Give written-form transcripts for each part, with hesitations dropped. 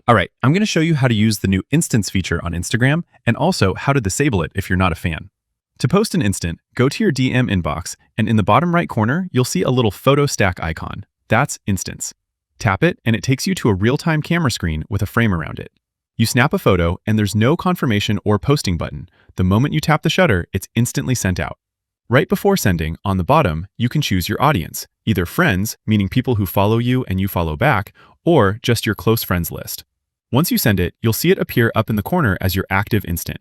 All right, I'm going to show you how to use the new instance feature on Instagram and also how to disable it if you're not a fan. To post an instant, go to your DM inbox, and in the bottom right corner, you'll see a little photo stack icon. That's Instance. Tap it, and it takes you to a real-time camera screen with a frame around it. You snap a photo, and there's no confirmation or posting button. The moment you tap the shutter, it's instantly sent out. Right before sending, on the bottom, you can choose your audience, either friends, meaning people who follow you and you follow back, or just your close friends list. Once you send it, you'll see it appear up in the corner as your active instant.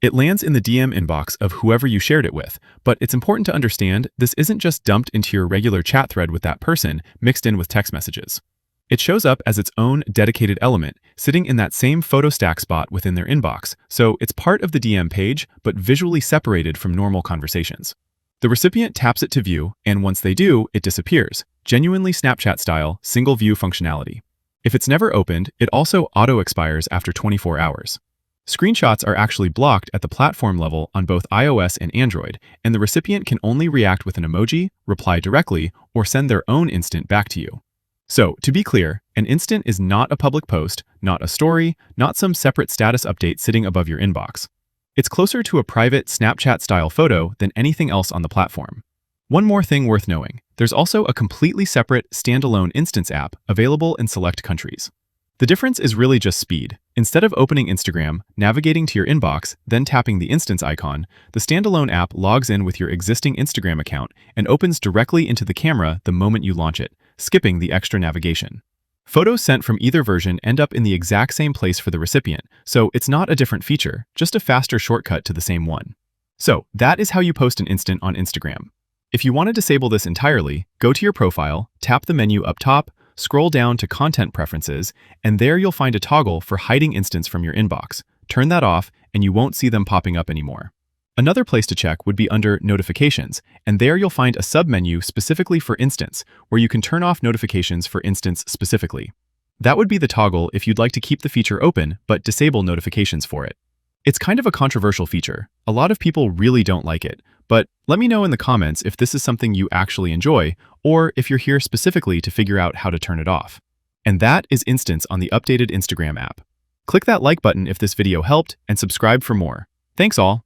It lands in the DM inbox of whoever you shared it with, but it's important to understand this isn't just dumped into your regular chat thread with that person mixed in with text messages. It shows up as its own dedicated element, sitting in that same photo stack spot within their inbox, so it's part of the DM page, but visually separated from normal conversations. The recipient taps it to view, and once they do, it disappears, genuinely Snapchat-style, single-view functionality. If it's never opened, it also auto-expires after 24 hours. Screenshots are actually blocked at the platform level on both iOS and Android, and the recipient can only react with an emoji, reply directly, or send their own instant back to you. So, to be clear, an instant is not a public post, not a story, not some separate status update sitting above your inbox. It's closer to a private Snapchat-style photo than anything else on the platform. One more thing worth knowing, there's also a completely separate standalone instance app available in select countries. The difference is really just speed. Instead of opening Instagram, navigating to your inbox, then tapping the instance icon, the standalone app logs in with your existing Instagram account and opens directly into the camera the moment you launch it, skipping the extra navigation. Photos sent from either version end up in the exact same place for the recipient, so it's not a different feature, just a faster shortcut to the same one. So, that is how you post an instant on Instagram. If you want to disable this entirely, go to your profile, tap the menu up top, scroll down to Content Preferences, and there you'll find a toggle for hiding instants from your inbox. Turn that off, and you won't see them popping up anymore. Another place to check would be under Notifications, and there you'll find a submenu specifically for Instants, where you can turn off notifications for Instants specifically. That would be the toggle if you'd like to keep the feature open, but disable notifications for it. It's kind of a controversial feature. A lot of people really don't like it, but let me know in the comments if this is something you actually enjoy, or if you're here specifically to figure out how to turn it off. And that is Instance on the updated Instagram app. Click that like button if this video helped, and subscribe for more. Thanks all!